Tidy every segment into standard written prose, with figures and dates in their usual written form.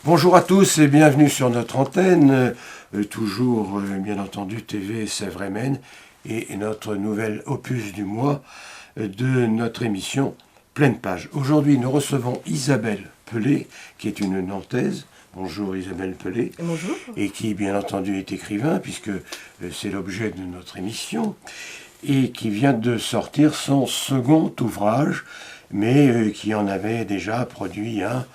Bonjour à tous et bienvenue sur notre antenne, toujours bien entendu TV Sèvres Maine et notre nouvel opus du mois de notre émission Pleine Page. Aujourd'hui nous recevons Isabelle Pelé qui est une Nantaise. Bonjour Isabelle Pelé. Bonjour. Et qui bien entendu est écrivain puisque c'est l'objet de notre émission et qui vient de sortir son second ouvrage mais qui en avait déjà produit un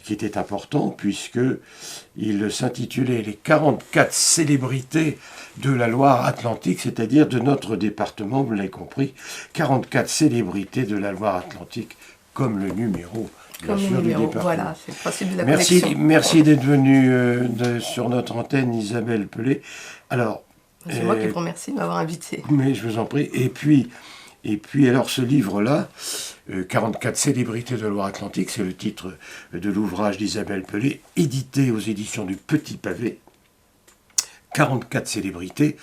qui était important puisqu'il s'intitulait « Les 44 célébrités de la Loire-Atlantique », c'est-à-dire de notre département, vous l'avez compris, 44 célébrités de la Loire-Atlantique, comme le numéro, bien sûr, du département. Voilà, c'est le principe de la collection. Merci d'être venu sur notre antenne, Isabelle Pelé. Alors, c'est moi qui vous remercie de m'avoir invité. Mais je vous en prie. Et puis alors ce livre-là, 44 célébrités de Loire-Atlantique, c'est le titre de l'ouvrage d'Isabelle Pelé, édité aux éditions du Petit Pavé. 44 célébrités.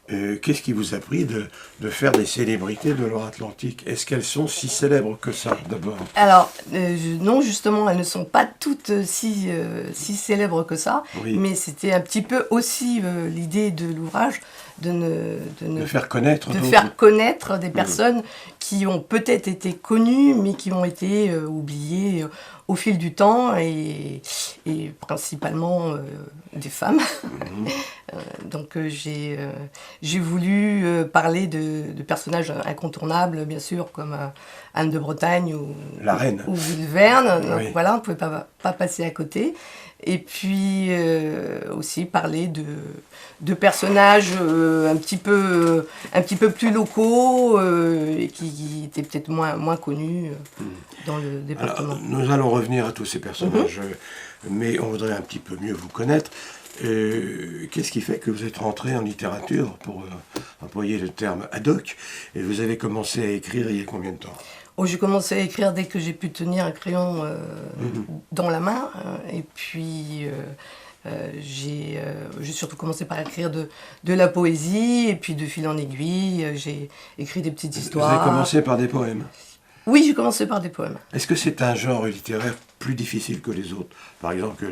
Qu'est-ce qui vous a pris de faire des célébrités de Loire-Atlantique? Est-ce qu'elles sont si célèbres que ça, d'abord? Alors, non, justement, elles ne sont pas toutes si célèbres que ça, oui. Mais c'était un petit peu aussi l'idée de l'ouvrage de faire connaître des personnes qui ont peut-être été connues, mais qui ont été oubliées au fil du temps, et principalement des femmes. Donc j'ai voulu parler de personnages incontournables, bien sûr, comme Anne de Bretagne ou la reine ou Jules Verne. Donc oui. voilà, on ne pouvait pas passer à côté. Et puis aussi parler de personnages un petit peu plus locaux et qui étaient peut-être moins connus dans le département. Alors, nous allons revenir à tous ces personnages, mais on voudrait un petit peu mieux vous connaître. Qu'est-ce qui fait que vous êtes rentré en littérature, pour employer le terme ad hoc, et vous avez commencé à écrire il y a combien de temps? J'ai commencé à écrire dès que j'ai pu tenir un crayon dans la main, et puis j'ai surtout commencé par écrire de la poésie, et puis de fil en aiguille, j'ai écrit des petites histoires. Vous avez commencé par des poèmes? Oui, j'ai commencé par des poèmes. Est-ce que c'est un genre littéraire plus difficile que les autres? Par exemple,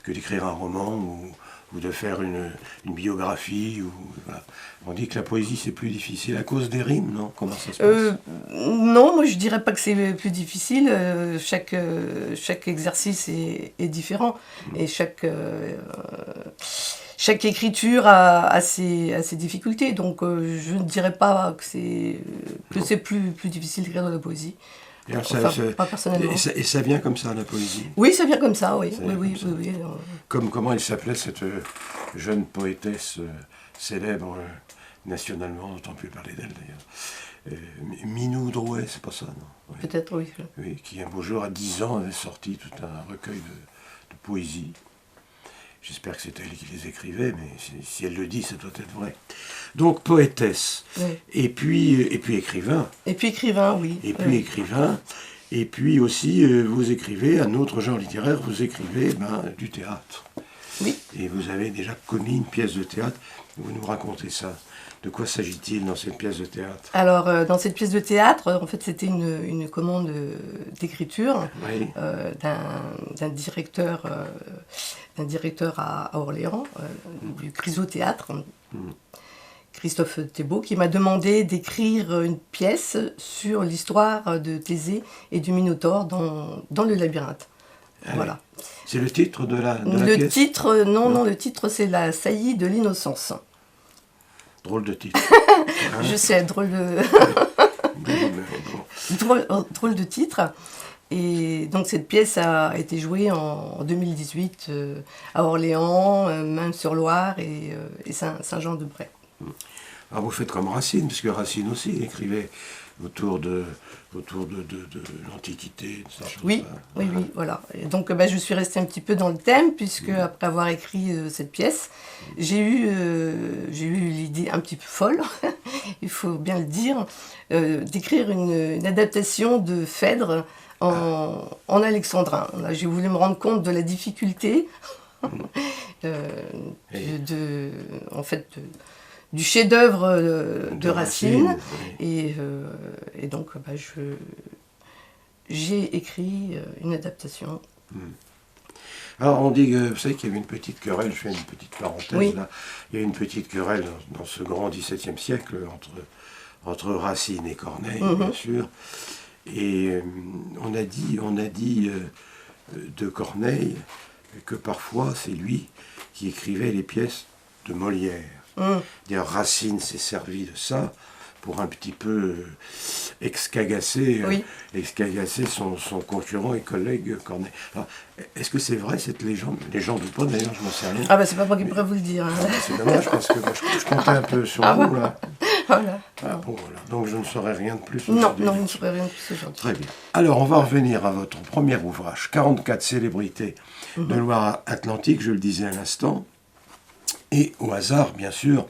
que d'écrire un roman ou de faire une biographie voilà. On dit que la poésie c'est plus difficile à cause des rimes, non? Comment ça se passe? Non, moi je dirais pas que c'est plus difficile. Chaque exercice est différent et chaque écriture a ses difficultés. Donc je ne dirais pas que c'est plus difficile d'écrire de la poésie. Pas personnellement. Et ça vient comme ça, la poésie? Oui, ça vient comme ça, oui. Oui. Comment elle s'appelait, cette jeune poétesse célèbre nationalement, on n'entend plus parler d'elle d'ailleurs. Minou Drouet, c'est pas ça, non? Oui. Peut-être, oui. Oui, qui un beau jour, à 10 ans, avait sorti tout un recueil de poésie. J'espère que c'est elle qui les écrivait, mais si elle le dit, ça doit être vrai. Donc, poétesse. Oui. Et puis écrivain. Et puis écrivain, oui. Et puis écrivain. Et puis aussi, vous écrivez un autre genre littéraire, vous écrivez du théâtre. Oui. Et vous avez déjà commis une pièce de théâtre. Vous nous racontez ça. De quoi s'agit-il dans cette pièce de théâtre? Alors, dans cette pièce de théâtre, en fait, c'était une commande d'écriture oui. d'un directeur à Orléans, du Chrysothéâtre, Christophe Thébault, qui m'a demandé d'écrire une pièce sur l'histoire de Thésée et du Minotaure dans le labyrinthe. Voilà. C'est le titre de la pièce? Non, le titre c'est La saillie de l'innocence. Drôle de titre. Je sais, drôle de titre. Et donc cette pièce a été jouée en 2018 à Orléans, Maine-sur-Loire et Saint-Jean-de-Bray. Alors vous faites comme Racine, parce que Racine aussi écrivait autour de l'Antiquité, de ces choses-là. Oui, voilà. Et donc je suis restée un petit peu dans le thème, puisque après avoir écrit cette pièce, j'ai eu l'idée un petit peu folle, il faut bien le dire, d'écrire une adaptation de Phèdre en alexandrin. Là, j'ai voulu me rendre compte de la difficulté du chef-d'œuvre de Racine. Oui. Et donc, j'ai écrit une adaptation. Alors on dit, vous savez qu'il y avait une petite querelle, je fais une petite parenthèse Oui. là, il y a une petite querelle dans ce grand XVIIe siècle entre Racine et Corneille, bien sûr. Et on a dit de Corneille que parfois c'est lui qui écrivait les pièces de Molière. D'ailleurs, Racine s'est servi de ça pour un petit peu excagasser son concurrent et collègue Corneille. Alors, est-ce que c'est vrai cette légende? Légende ou pas d'ailleurs, je n'en sais rien. Ah bah c'est pas moi qui pourrais vous le dire. Hein. C'est dommage parce que moi, je comptais un peu sur vous là. Voilà. Ah, bon, voilà. Donc je ne saurais rien de plus. Non, vous ne saurez rien de plus aujourd'hui. Très bien. Alors on va revenir à votre premier ouvrage, 44 célébrités de Loire-Atlantique, je le disais à l'instant. Et au hasard, bien sûr,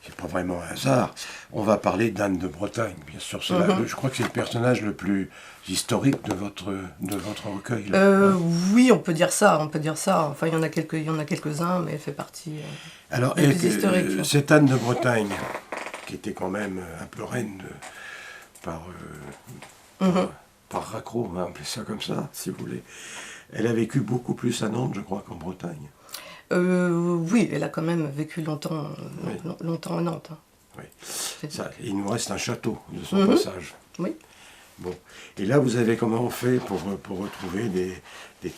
c'est pas vraiment un hasard, on va parler d'Anne de Bretagne, bien sûr. Je crois que c'est le personnage le plus historique de votre recueil. Oui, on peut dire ça. Enfin, il y en a quelques-uns, mais elle fait partie Alors, des plus historiques. cette Anne de Bretagne, qui était quand même un peu reine par raccro, on va appeler ça comme ça, si vous voulez. Elle a vécu beaucoup plus à Nantes, je crois, qu'en Bretagne. Oui, elle a quand même vécu longtemps à Nantes. Hein. Oui. Ça, il nous reste un château de son passage. Oui. Bon. Et là, vous avez comment fait pour retrouver des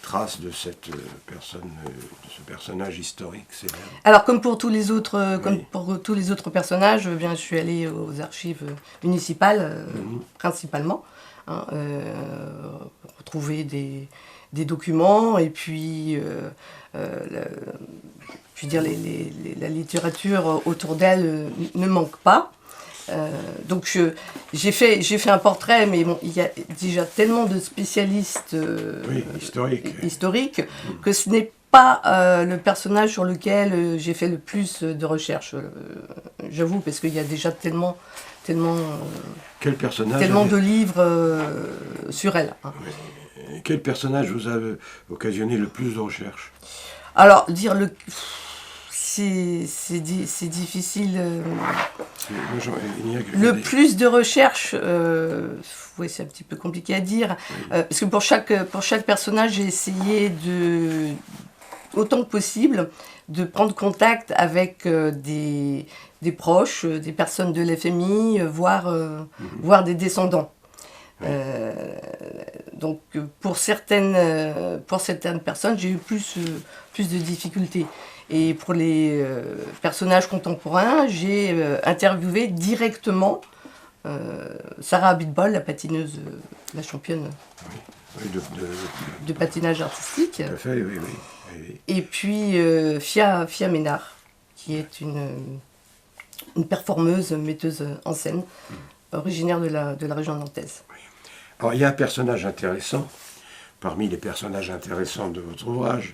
traces de cette personne, de ce personnage historique célèbre? Alors, comme pour tous les autres, personnages, eh bien, je suis allée aux archives municipales, principalement, hein, retrouver des documents et puis je veux dire, la littérature autour d'elle ne manque pas. Donc j'ai fait un portrait, mais bon, il y a déjà tellement de spécialistes historiques que ce n'est pas le personnage sur lequel j'ai fait le plus de recherches, j'avoue, parce qu'il y a déjà tellement de livres sur elle. Hein. Quel personnage vous a occasionné le plus de recherches? Alors, c'est difficile. Le plus de recherches, oui, c'est un petit peu compliqué à dire, parce que pour chaque personnage, j'ai essayé autant que possible, de prendre contact avec des proches, des personnes de l'FMI, voire des descendants. Donc pour certaines personnes, j'ai eu plus de difficultés. Et pour les personnages contemporains, j'ai interviewé directement Sarah Abitbol, la patineuse, la championne de patinage artistique. Tout à fait, oui. Et puis Fia Ménard, qui est une performeuse, metteuse en scène, originaire de la région nantaise. Alors, il y a un personnage intéressant, parmi les personnages intéressants de votre ouvrage,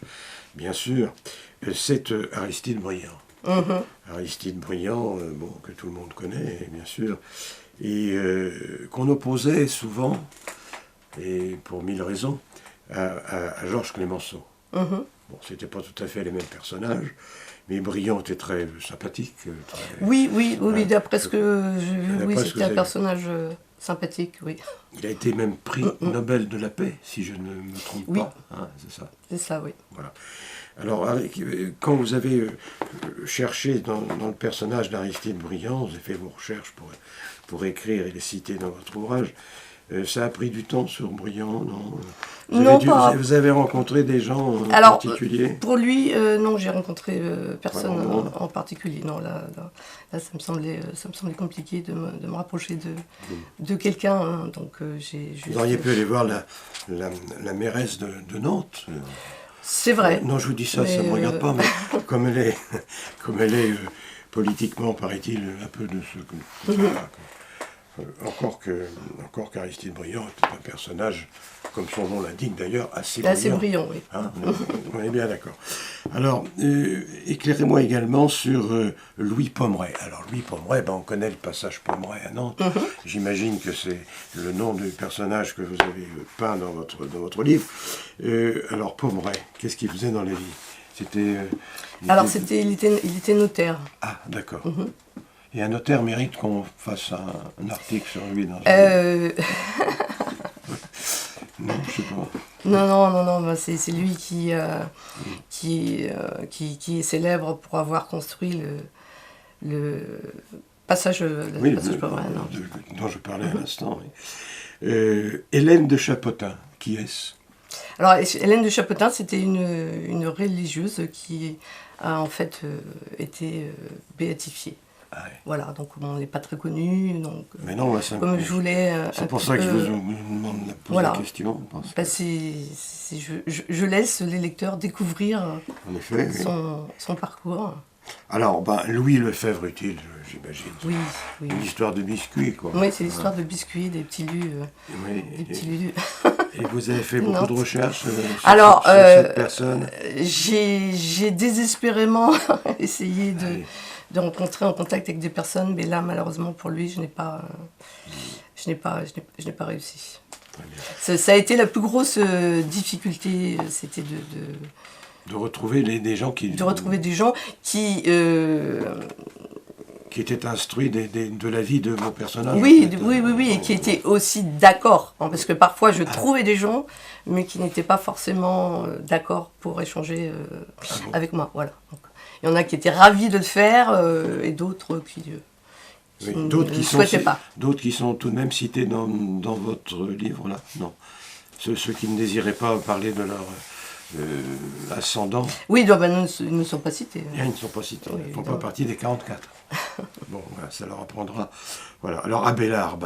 bien sûr, c'est Aristide Briand. Aristide Briand, que tout le monde connaît, bien sûr, et qu'on opposait souvent, et pour mille raisons, à Georges Clemenceau. Bon, c'était pas tout à fait les mêmes personnages, mais Briand était très sympathique. Oui, d'après ce que j'ai vu, oui, c'était un personnage sympathique, oui. Il a été même prix Nobel de la paix, si je ne me trompe pas. Hein, c'est ça. C'est ça, oui. Voilà. Alors, quand vous avez cherché dans le personnage d'Aristide Briand, vous avez fait vos recherches pour écrire et les citer dans votre ouvrage, ça a pris du temps sur Briand, non? Vous avez rencontré des gens particuliers? Pour lui, non, j'ai rencontré personne en particulier. Non, là, ça me semblait compliqué de me rapprocher de quelqu'un. Hein, donc, vous auriez pu aller voir la mairesse de Nantes. C'est vrai. Non, je vous dis ça, ça ne me regarde pas, mais comme elle est politiquement, paraît-il, un peu de ce que... Encore qu'Aristide Briand est un personnage, comme son nom l'indique d'ailleurs, assez brillant. Assez brillant, oui. Hein, on est bien d'accord. Alors, éclairez-moi également sur Louis Pommeraye. Alors, Louis Pommeraye, on connaît le passage Pommeraye à Nantes. J'imagine que c'est le nom du personnage que vous avez peint dans votre livre. Alors, Pommeraye, qu'est-ce qu'il faisait dans la vie? Il était notaire. Ah, d'accord. Et un notaire mérite qu'on fasse un article sur lui dans Non, je sais pas. Non, c'est lui qui est célèbre pour avoir construit le passage, Oui, passage pas vrai, non. dont je parlais à l'instant. Oui. Hélène de Chapotin, qui est-ce? Alors, Hélène de Chapotin, c'était une religieuse qui a en fait été béatifiée. Ah, ouais. Voilà, donc on n'est pas très connu. Donc, Mais non, ça comme je voulais. c'est pour ça que je vous demande voilà. la question. Parce que... je laisse les lecteurs découvrir en effet, son parcours. Alors, Louis Lefebvre utile, j'imagine. Oui. Une histoire de biscuits, quoi. Oui, c'est l'histoire de biscuits, des petits lus. Oui, des petits lus. Et vous avez fait beaucoup de recherches sur cette personne? J'ai désespérément essayé de rentrer en contact avec des personnes, mais là, malheureusement, pour lui, je n'ai pas réussi. Ça a été la plus grosse difficulté, c'était de retrouver des gens qui... De retrouver des gens qui étaient instruits de la vie de vos personnages. Oui, et qui étaient aussi d'accord. Hein, parce que parfois, je trouvais des gens, mais qui n'étaient pas forcément d'accord pour échanger avec moi. Voilà. Donc, il y en a qui étaient ravis de le faire, et d'autres qui ne souhaitaient pas. D'autres qui sont tout de même cités dans votre livre, là? Non. Ceux qui ne désiraient pas parler de leur... ascendant. Oui, ils ne sont pas cités. Ils ne sont pas cités, Oui, ils ne font pas partie des 44. Bon, voilà, ça leur apprendra. Voilà. Alors Abélard,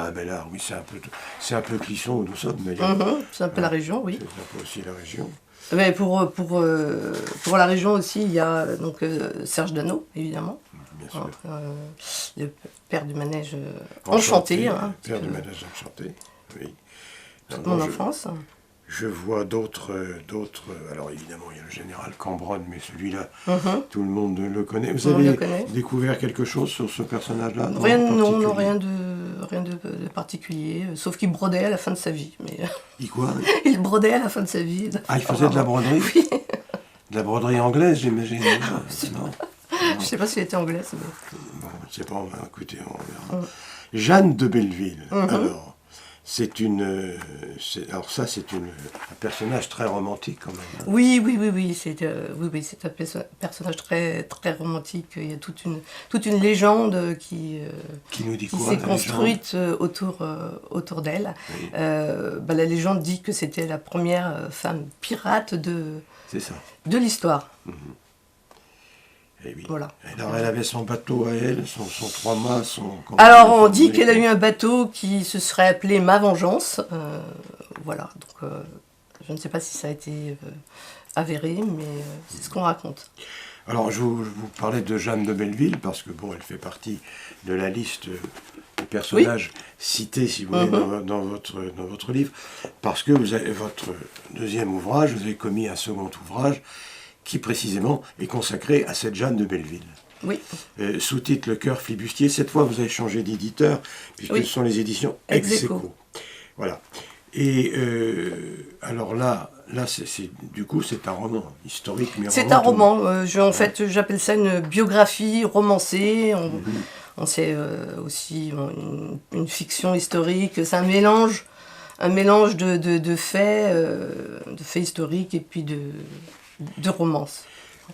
oui, c'est un peu Clisson où nous sommes d'ailleurs. C'est un peu la région, oui. C'est un peu aussi la région. Mais pour la région aussi, il y a donc Serge Dano, évidemment. Bien sûr. Le père du manège enchanté. Père du manège enchanté, oui. Toute mon enfance. Je vois d'autres. Alors évidemment, il y a le général Cambronne, mais celui-là, tout le monde le connaît. Vous avez découvert quelque chose sur ce personnage-là? Rien de particulier, sauf qu'il brodait à la fin de sa vie. Mais... Il quoi? Il brodait à la fin il faisait de la broderie? Oui. De la broderie anglaise, j'imagine. Non. Je ne sais pas s'il était anglais. Mais... Bon, je ne sais pas, écoutez, on verra. Jeanne de Belleville, alors... C'est un personnage très romantique quand même. Hein. Oui, c'est un personnage très, très romantique. Il y a toute une légende qui s'est construite autour d'elle. Oui. La légende dit que c'était la première femme pirate de l'histoire. Et oui. Voilà. Alors elle avait son bateau à elle, son 3 mâts, Alors on dit qu'elle a eu un bateau qui se serait appelé Ma Vengeance. Voilà, donc je ne sais pas si ça a été avéré, mais c'est ce qu'on raconte. Alors je vous parlais de Jeanne de Belleville, parce que bon, elle fait partie de la liste des personnages cités, si vous voulez, dans votre livre, parce que vous avez votre deuxième ouvrage, vous avez commis un second ouvrage, qui précisément est consacré à cette Jeanne de Belleville. Oui. Sous-titre Le Cœur Flibustier. Cette fois, vous avez changé d'éditeur, puisque ce sont les éditions Ex Aequo. Voilà. Et alors du coup, c'est un roman historique, mais c'est un roman. En fait, j'appelle ça une biographie romancée. C'est aussi une fiction historique. C'est un mélange de faits historiques et puis de romance.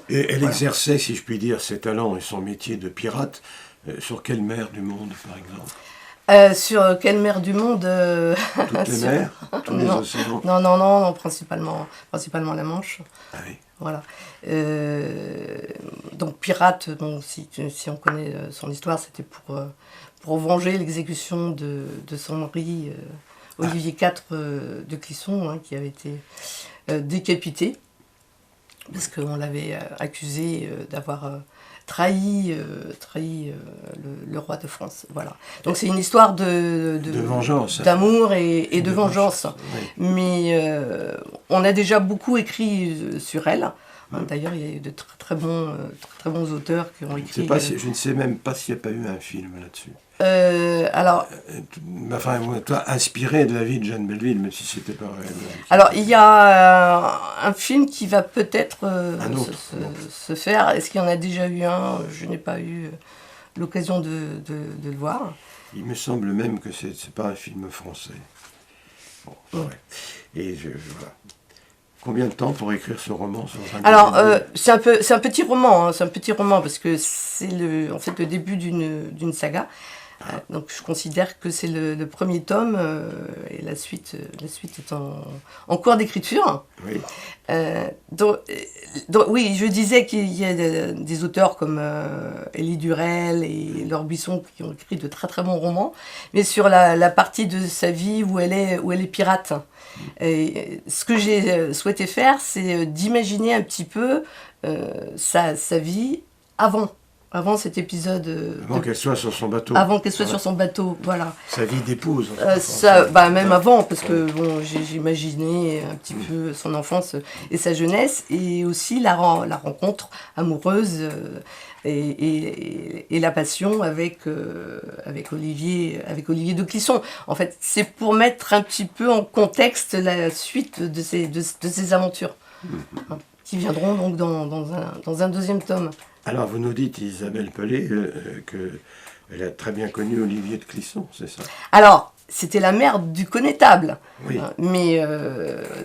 Et elle exerçait, si je puis dire, ses talents et son métier de pirate sur quelle mer du monde, par exemple? Sur quelle mer du monde Toutes les mers? Tous les océans? Non, principalement la Manche. Ah oui. Voilà. Donc pirate, si on connaît son histoire, c'était pour venger l'exécution de son mari Olivier IV de Clisson, qui avait été décapité. Parce qu'on l'avait accusé d'avoir trahi le roi de France. Voilà. Donc c'est une histoire de vengeance, d'amour et de vengeance. Oui. Mais on a déjà beaucoup écrit sur elle. D'ailleurs, il y a eu de très bons auteurs qui ont écrit. Je ne sais même pas s'il n'y a pas eu un film là-dessus. Toi, inspiré de la vie de Jeanne Belleville, même si c'était pas réel. Alors, il y a un film qui va peut-être se faire. Est-ce qu'il y en a déjà eu un? Je n'ai pas eu l'occasion de le voir. Il me semble même que c'est pas un film français. Bon, ouais. Et voilà. Combien de temps pour écrire ce roman sur Jeanne de Alors, Belleville? c'est un petit roman, hein, c'est un petit roman parce que c'est en fait le début d'une saga. Donc je considère que c'est le premier tome et la suite est en cours d'écriture. Oui. Donc, oui, je disais qu'il y a des auteurs comme Élie Durel et Laure Buisson qui ont écrit de très très bons romans, mais sur la partie de sa vie où elle est pirate. Et ce que j'ai souhaité faire, c'est d'imaginer un petit peu sa vie avant cet épisode. Avant qu'elle soit sur son bateau. Avant qu'elle soit sur son bateau, voilà. Sa vie d'épouse. Même avant, parce que bon, j'imaginais un petit peu son enfance et sa jeunesse, et aussi la rencontre amoureuse et la passion avec Olivier de Clisson. En fait, c'est pour mettre un petit peu en contexte la suite de ces aventures, hein, qui viendront donc dans un deuxième tome. Alors, vous nous dites, Isabelle Pelé, qu'elle a très bien connu Olivier de Clisson, c'est ça? Alors, c'était la mère du connétable. Oui. Mais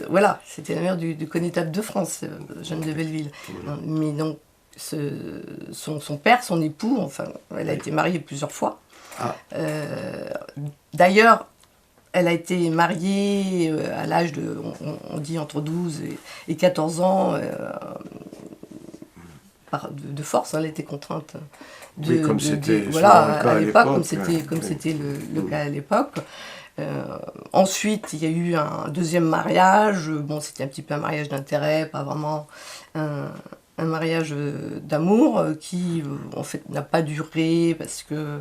voilà, c'était la mère du connétable de France, Jeanne de Belleville. Mais donc, son père, son époux, enfin, elle a été mariée plusieurs fois. Ah. D'ailleurs, elle a été mariée à l'âge de, on dit entre 12 et 14 ans, de force, elle était contrainte comme c'était voilà, le cas à l'époque, comme ouais. c'était le cas à l'époque. Ensuite, il y a eu un deuxième mariage. Bon, c'était un petit peu un mariage d'intérêt, pas vraiment un mariage d'amour qui, en fait, n'a pas duré parce que,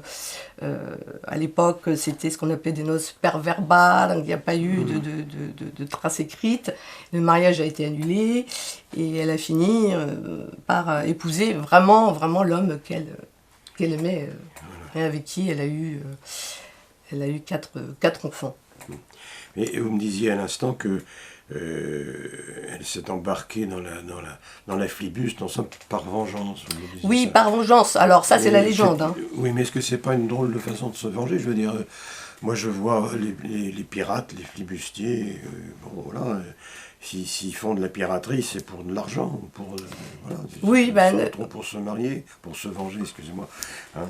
à l'époque, c'était ce qu'on appelait des noces père-verbales, donc il n'y a pas eu de traces écrites. Le mariage a été annulé et elle a fini par épouser vraiment, vraiment l'homme qu'elle aimait et avec qui elle a eu 4 enfants. Et vous me disiez à l'instant que elle s'est embarquée dans la flibuste, par vengeance. Vous me disiez Oui, ça. par vengeance. Alors ça, c'est la légende. Hein. Oui, mais est-ce que c'est pas une drôle de façon de se venger? Je veux dire, moi je vois les pirates, les flibustiers, bon voilà, s'ils font de la piraterie, c'est pour de l'argent, voilà. Oui, pour se marier, pour se venger, excusez-moi. Hein,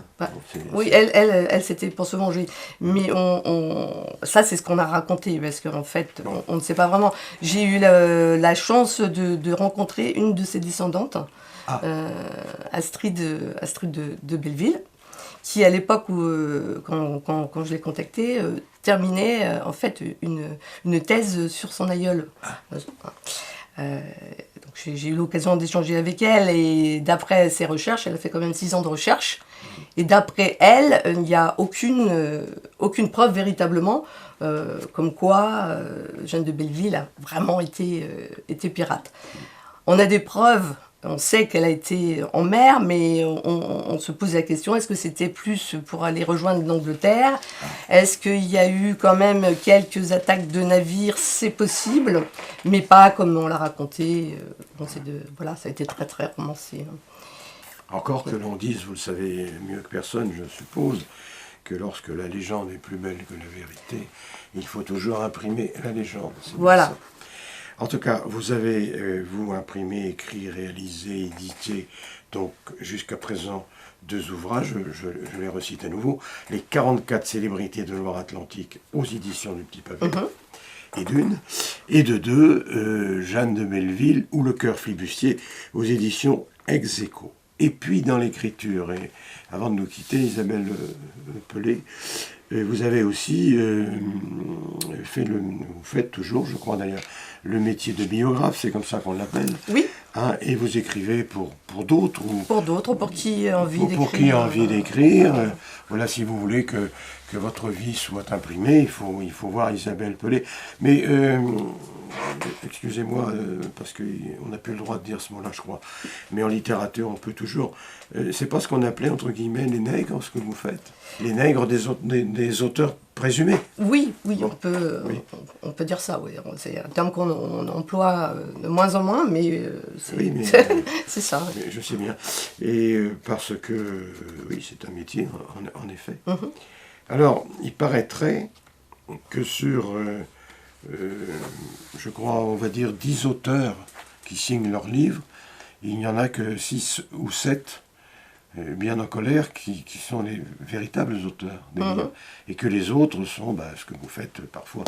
oui, elle c'était pour se venger. Mais ça, c'est ce qu'on a raconté, parce qu'en fait, on ne sait pas vraiment. J'ai eu la chance de rencontrer une de ses descendantes, Astrid de Belleville, qui, à l'époque où quand je l'ai contactée, terminait en fait une thèse sur son aïeul. Donc j'ai eu l'occasion d'échanger avec elle, et d'après ses recherches, elle a fait quand même 6 ans de recherche, et d'après elle, il n'y a aucune preuve véritablement comme quoi Jeanne de Belleville a vraiment été pirate. On a des preuves. On sait qu'elle a été en mer, mais on se pose la question, est-ce que c'était plus pour aller rejoindre l'Angleterre? Est-ce qu'il y a eu quand même quelques attaques de navires? C'est possible, mais pas comme on l'a raconté. Voilà, ça a été très très romancé. Encore que l'on dise, vous le savez mieux que personne, je suppose, que lorsque la légende est plus belle que la vérité, il faut toujours imprimer la légende. Voilà. En tout cas, vous avez, vous, imprimé, écrit, réalisé, édité, donc jusqu'à présent, 2 ouvrages, je les recite à nouveau, les 44 célébrités de Loire-Atlantique aux éditions du Petit Pavé, et de 2, Jeanne de Belleville ou Le Cœur flibustier aux éditions Ex Aequo. Et puis dans l'écriture, et avant de nous quitter, Isabelle Pelé, vous avez aussi vous faites toujours, je crois d'ailleurs, le métier de biographe, c'est comme ça qu'on l'appelle. Oui. Hein, et vous écrivez pour d'autres ou pour d'autres, pour qui a envie d'écrire. Pour qui a envie d'écrire. Voilà, si vous voulez que votre vie soit imprimée, il faut voir Isabelle Pelé. Mais, excusez-moi, parce qu'on n'a plus le droit de dire ce mot-là, je crois. Mais en littérature, on peut toujours... c'est pas ce qu'on appelait, entre guillemets, les nègres, ce que vous faites. Les nègres des auteurs présumés. Oui, on peut dire ça, oui. C'est un terme qu'on emploie de moins en moins, mais c'est ça. Je sais bien. Et parce que, oui, c'est un métier, en effet. Alors, il paraîtrait que sur je crois, on va dire 10 auteurs qui signent leurs livres. Il n'y en a que 6 ou 7, bien en colère, qui sont les véritables auteurs des livres. Et que les autres sont, ce que vous faites parfois,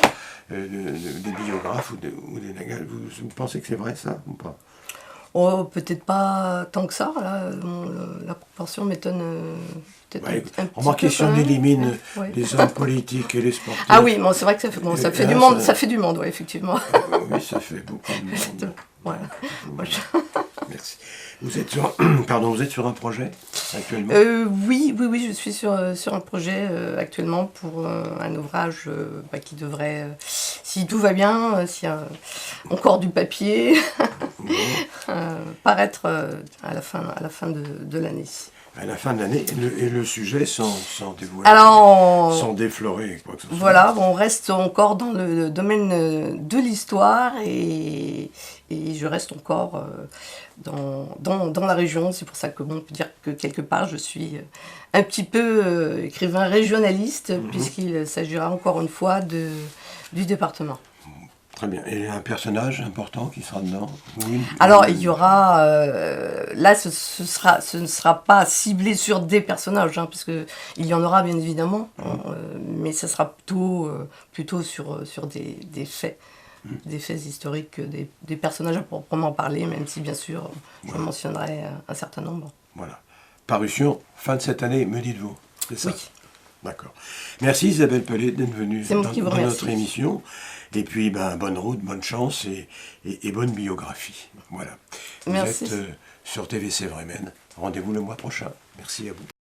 des biographes ou des nagals. Vous pensez que c'est vrai ça ou pas? Oh, peut-être pas tant que ça. Là, la proportion m'étonne peut-être un petit remarquez, peu. si on élimine Ouais. les hommes politiques et les sportifs... Ah oui, bon, c'est vrai que ça fait du monde, ça fait du monde, ouais, effectivement. Oui, ça fait beaucoup de monde. Voilà. Merci. Vous êtes sur, vous êtes sur un projet actuellement? Oui, je suis sur un projet actuellement pour un ouvrage qui devrait, si tout va bien, s'il y a encore du papier, paraître à la fin de l'année. À la fin de l'année, et le sujet sans dévoiler, Alors, sans déflorer quoi que ce soit. voilà, on reste encore dans le domaine de l'histoire et je reste encore dans la région. C'est pour ça que on peut dire que quelque part je suis un petit peu écrivain régionaliste, puisqu'il s'agira encore une fois du département. Très bien. Et un personnage important qui sera dedans? Oui. Alors, il y aura... là, ce ne sera pas ciblé sur des personnages, puisque il y en aura bien évidemment, mais ce sera plutôt sur des faits. Des faits historiques, des personnages à proprement parler, même si bien sûr je mentionnerai un certain nombre. Voilà. Parution, fin de cette année, me dites-vous. C'est ça? Oui. D'accord. Merci Isabelle Pellet d'être venue dans remercie. notre émission. Et puis, bonne route, bonne chance et bonne biographie. Voilà. Merci. Vous êtes sur TVC Vremen. Rendez-vous le mois prochain. Merci à vous.